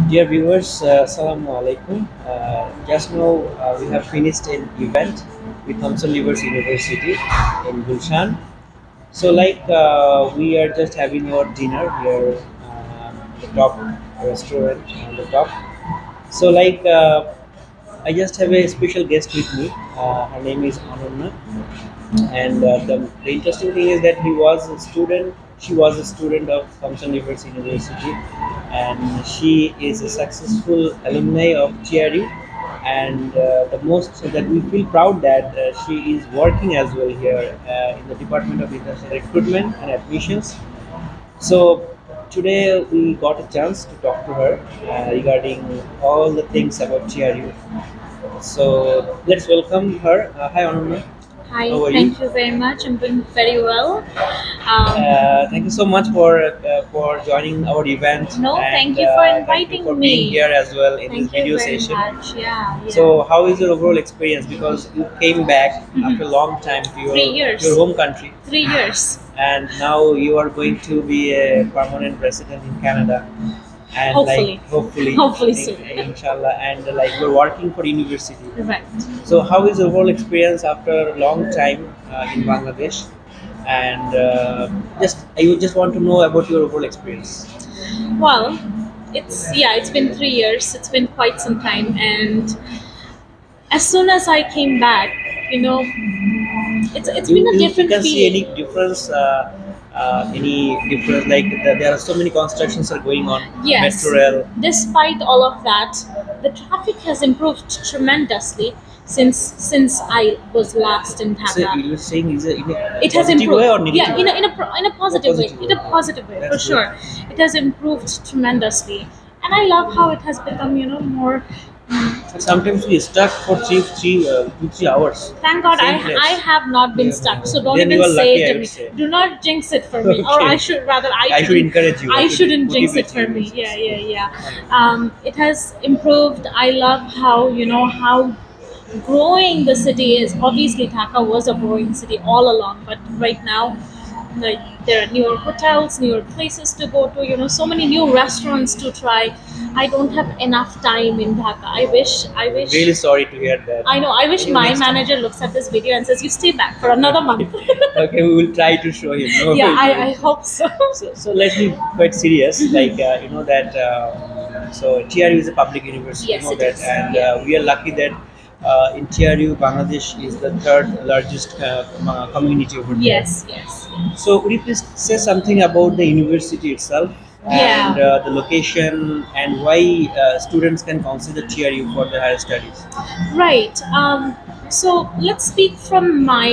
Dear viewers, Assalamu alaikum. Just now we have finished an event with Thomson Rivers University in Gulshan. So, we are just having our dinner here, the top restaurant on the top. So, I just have a special guest with me. Her name is Ananya, and the interesting thing is that he was a student. She was a student of Thomson Rivers University, and she is a successful alumni of TRU. And the most so that we feel proud that she is working as well here in the Department of International Recruitment and Admissions. So today we got a chance to talk to her regarding all the things about TRU. So let's welcome her. Hi, Ananya. Hi, How are you? thank you very much. I'm doing very well. Um, Thank you so much for joining our event, no, and thank you for thank you inviting for being me. here as well in this Thank you video very session. much. Yeah. So, how is your overall experience? Because you came back after a long time to 3 years. your home country, 3 years. and now you are going to be a permanent resident in Canada, and Hopefully. hopefully, Hopefully in- soon. inshallah, and you're working for university. Right. So, how is your overall experience after a long time in Bangladesh? And I would just want to know about your overall experience. Well, it's been 3 years. It's been quite some time, and as soon as I came back, you know, it's been a You different can see feeling. any difference like there are so many constructions are going on. Yes. Metro rail. Despite all of that, the traffic has improved tremendously since I was last in So Dhaka. you were saying is it in a It has positive improved. way or negative Yeah, way? in a positive way. positive In a way. positive way, for That's sure. It has improved tremendously, and I love how it has become, more. Sometimes we stuck for 2 3 hours. Thank God Same place. I have not been Yeah. stuck. So don't Then even you are say lucky, it I to would me. say. Do not jinx it for me, or Okay. I should rather I should shouldn't- encourage you. I shouldn't jinx motivate it for you. me. Yeah. It has improved. I love how growing the city is. Obviously, Dhaka was a growing city all along, but right now, like, there are newer hotels, newer places to go to. So many new restaurants to try. I don't have enough time in Dhaka. I wish. Really sorry to hear that. I know. I wish Maybe my next time. manager looks at this video and says, "You stay back for another month." Okay, we will try to show him. No, Yeah, worries. I hope so. So let's be quite serious. You know that so TRU is a public university. Yes, you know it that, is. and Yeah. we are lucky that in TRU, Bangladesh is the third largest community over there. Yes. So would you please say something about the university itself and Yeah. the location and why students can consider TRU for their higher studies? Right. So let's speak from my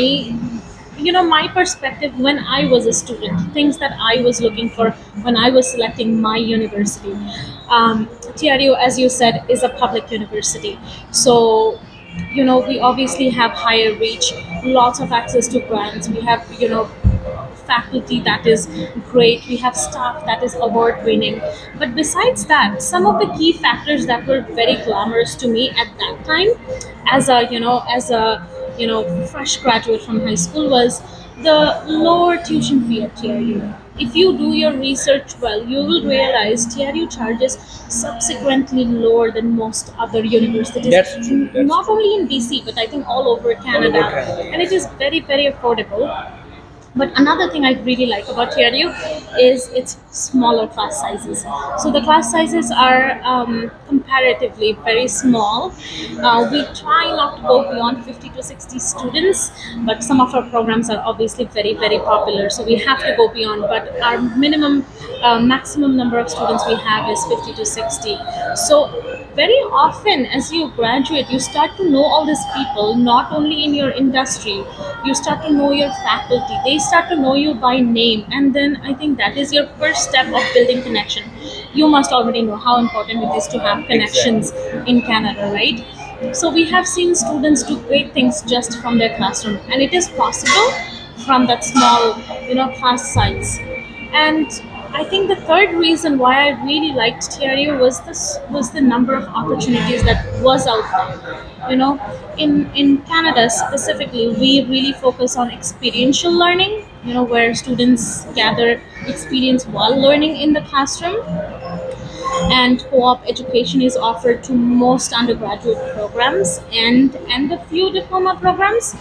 perspective when I was a student, things that I was looking for when I was selecting my university. TRU, as you said, is a public university. So, we obviously have higher reach, lots of access to grants. We have, faculty that is great. We have staff that is award winning. But besides that, some of the key factors that were very glamorous to me at that time, as a fresh graduate from high school, was the lower tuition fee at TRU. If you do your research well, you will realize TRU charges subsequently lower than most other universities. That's true. That's Not only in BC, but I think all over Canada. Canada, And it is very, very affordable. But another thing I really like about TRU is its smaller class sizes. So the class sizes are comparatively very small. We try not to go beyond 50 to 60 students, but some of our programs are obviously very, very popular. So we have to go beyond. But our maximum number of students we have is 50 to 60. So very often as you graduate, you start to know all these people, not only in your industry, you start to know your faculty, they start to know you by name, and then I think that is your first step of building connection. You must already know how important it is to have connections in Canada, right? So we have seen students do great things just from their classroom, and it is possible from that small class size. And I think the third reason why I really liked TRU was the number of opportunities that was out there. In Canada specifically, we really focus on experiential learning. Where students gather experience while learning in the classroom. and co-op education is offered to most undergraduate programs and a few diploma programs.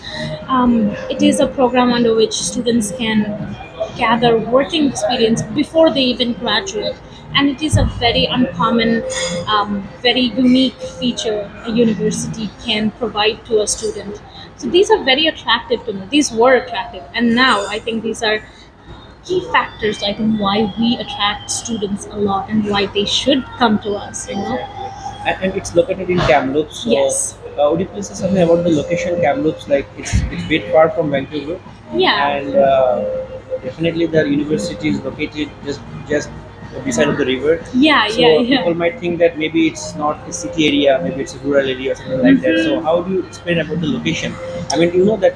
It is a program under which students can gather working experience before they even graduate, and it is a very uncommon, very unique feature a university can provide to a student. So these are very attractive to me. These were attractive, and now I think these are key factors, I think, why we attract students a lot and why they should come to us, you know. Exactly. And it's located in Kamloops. So, Yes. would you please say something about the location Kamloops? Like it's a bit far from Vancouver, Yeah. and definitely the university is located just beside of the river. Yeah, So yeah, yeah. people might think that maybe it's not a city area, maybe it's a rural area or something like that. So how do you explain about the location? I mean, you know that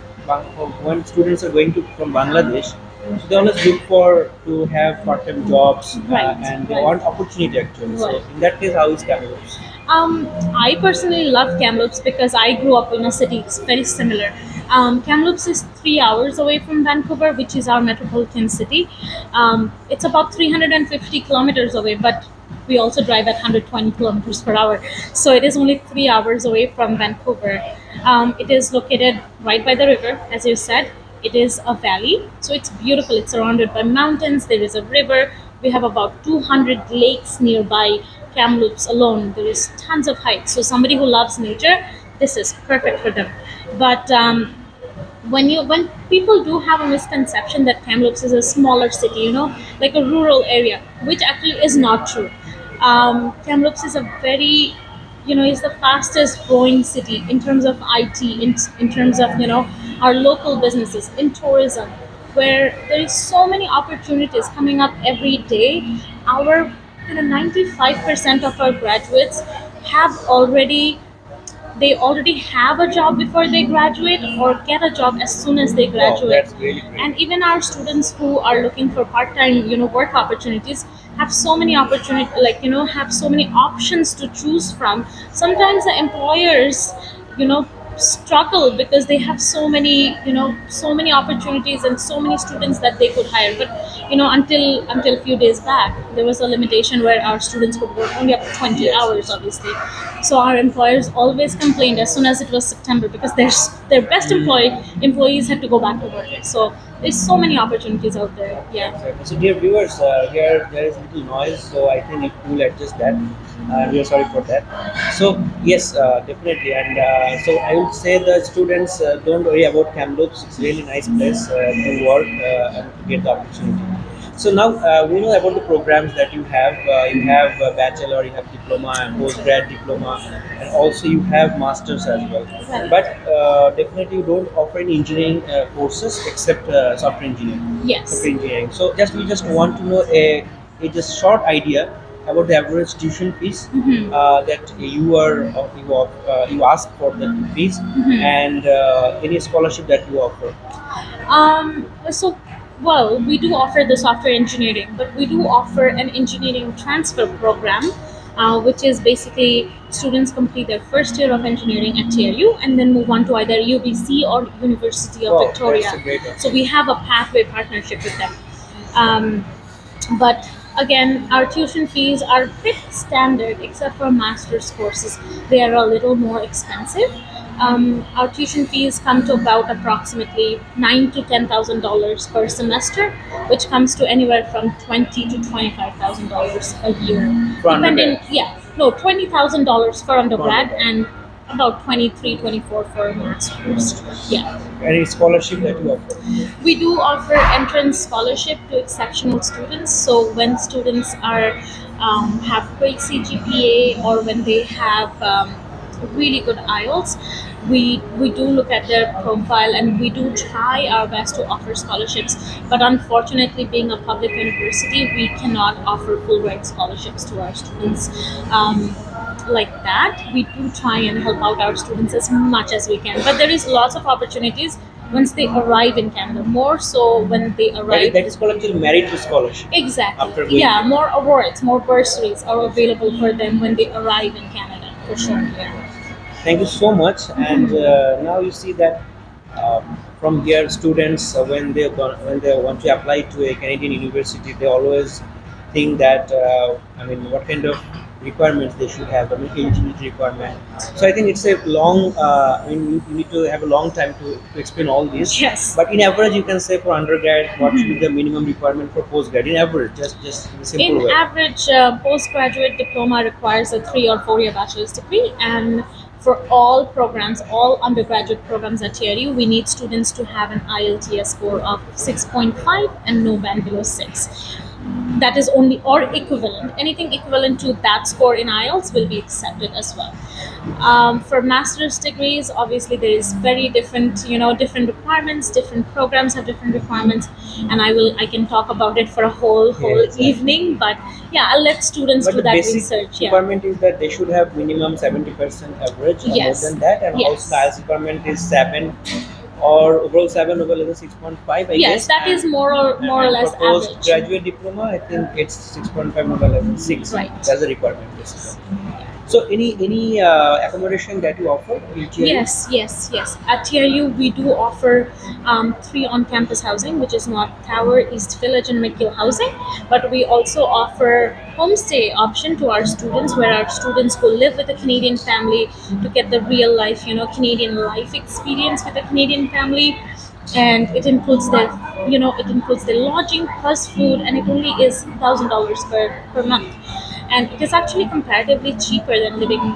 when students are going to from Bangladesh, so they always look for to have part-time jobs, Right, and they right. want opportunity actually. So Right. in that case, how is Kamloops? I personally love Kamloops because I grew up in a city very similar. Kamloops is 3 hours away from Vancouver, which is our metropolitan city. It's about 350 kilometers away, but we also drive at 120 kilometers per hour. So it is only 3 hours away from Vancouver. It is located right by the river, as you said. It is a valley, so it's beautiful. It's surrounded by mountains. There is a river. We have about 200 lakes nearby Kamloops alone. There is tons of hikes. So somebody who loves nature, this is perfect for them. But when people do have a misconception that Kamloops is a smaller city, you know, like a rural area, which actually is not true. Kamloops is a very, you know, is the fastest growing city in terms of IT, in terms of, you know, our local businesses, in tourism, where there is so many opportunities coming up every day. Our, you know, 95% of our graduates have already, they already have a job before they graduate or get a job as soon as they Wow, graduate. that's really great. And even our students who are looking for part-time, you know, work opportunities have so many opportunity, like, you know, have so many options to choose from. Sometimes the employers, you know, struggle because they have so many, you know, so many opportunities and so many students that they could hire. But you know, until a few days back, there was a limitation where our students could work only up to 20 Yes, hours, yes. obviously. So our employers always complained as soon as it was September because their best employees had to go back to work. So there's so many opportunities out there. Yeah. Exactly. So, dear viewers, here there is little noise, so I think you will adjust that. We are sorry for that. So, yes, definitely. And so, I would say the students don't worry about Kamloops. It's really nice place to work and to get the opportunity. So now we know about the programs that you have. You have bachelor, you have diploma, and postgrad diploma, and also you have masters as well. Right. But definitely you don't offer any engineering courses except software engineering. Yes. Software engineering. So just we just want to know a just short idea about the average tuition fees that you ask for the fees, and any scholarship that you offer. So, well, we do offer the software engineering, but we do offer an engineering transfer program, which is basically students complete their first year of engineering at TRU and then move on to either UBC or University of Wow, Victoria. that's a great option. So we have a pathway partnership with them. But again, our tuition fees are pretty standard except for master's courses. They are a little more expensive. Our tuition fees come to about approximately $9,000 to $10,000 per semester, which comes to anywhere from $20,000 to $25,000 a year. For undergrad? Yeah, no, $20,000 for undergrad and about 23, 24 for masters. Yeah. Any scholarship that you offer? We do offer entrance scholarship to exceptional students. So when students are have great CGPA or when they have really good IELTS, we do look at their profile and we do try our best to offer scholarships. But unfortunately, being a public university, we cannot offer full ride scholarships to our students. Like that, we do try and help out our students as much as we can. But there is lots of opportunities once they arrive in Canada. More so when they arrive. That is called actually merit to scholarship. Exactly. After going Yeah, there. more awards, more bursaries are available for them when they arrive in Canada, for sure. Yeah. Thank you so much. And now you see that from here, students when they want to apply to a Canadian university, they always think that I mean, what kind of requirements they should have. I mean, eligibility requirement. So I think it's a long. I mean, you need to have a long time to explain all this. Yes. But in average, you can say for undergrad, what should be Mhm. the minimum requirement for postgrad? In average, just in a simple In way. average, postgraduate diploma requires a 3 or 4 year bachelor's degree, and for all programs, all undergraduate programs at TRU, we need students to have an IELTS score of 6.5 and no band below 6. That is only, or equivalent. Anything equivalent to that score in IELTS will be accepted as well. For master's degrees, obviously there is very different, different requirements. Different programs have different requirements, and I can talk about it for a whole Exactly. evening. But yeah, I'll let students But do the that basic research. Yeah. requirement is that they should have minimum 70% average or more Yes. than that, and Yes. also the IELTS requirement is 7 or overall 7 over level 6.5. I Yes, guess. that is more or less For average. postgraduate diploma, I think it's 6.5 over level 6. Right. That's the requirement basically. So any accommodation that you offer in TRU? Yes. At TRU, we do offer 3 on-campus housing, which is North Tower, East Village, and McGill housing. But we also offer homestay option to our students, where our students go live with a Canadian family to get the real life, Canadian life experience with a Canadian family. And it includes their lodging plus food, and it only is $1,000 per month. And it is actually comparatively cheaper than living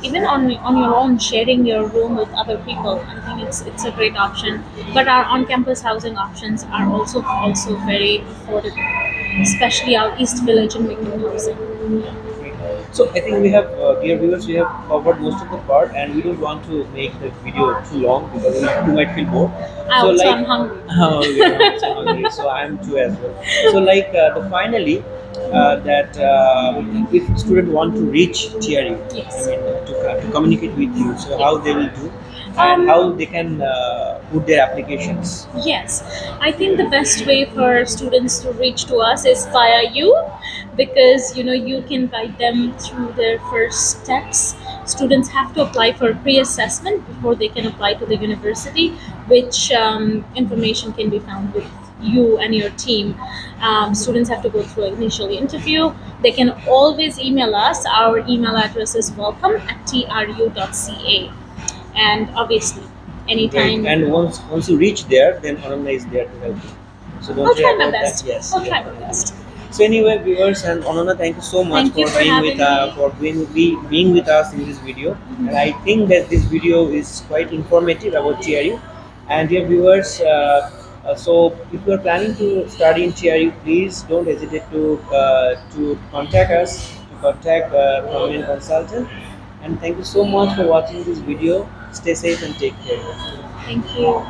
even on your own, sharing your room with other people. I think it's a great option. But our on-campus housing options are also very affordable, especially our East Village and McGill housing. So I think we have, dear viewers, we have covered most of the part, and we don't want to make the video too long because you might feel bored. I'm hungry. Oh, we are also hungry, so I'm too as well. So finally, that if student want to reach TRU, Yes. I mean to communicate with you, so how they will do, Um, and how they can put their applications. Yes, I think the best way for students to reach to us is via you, because you can guide them through their first steps. Students have to apply for pre-assessment before they can apply to the university, which information can be found with you and your team. Students have to go through an initial interview. They can always email us. Our email address is welcome@tru.ca. And obviously, anytime. Great. And once you reach there, then Ananda is there to help you. So don't I'll worry try my about best. that. Yes. I'll try my best. So anyway, viewers and Ananda, thank you so much Thank you for being having me. for being with us in this video. And I think that this video is quite informative about TRU. And dear viewers, so if you are planning to study in TRU, please don't hesitate to contact us, to contact permanent consultant. And thank you so much for watching this video. Stay safe and take care. Thank you.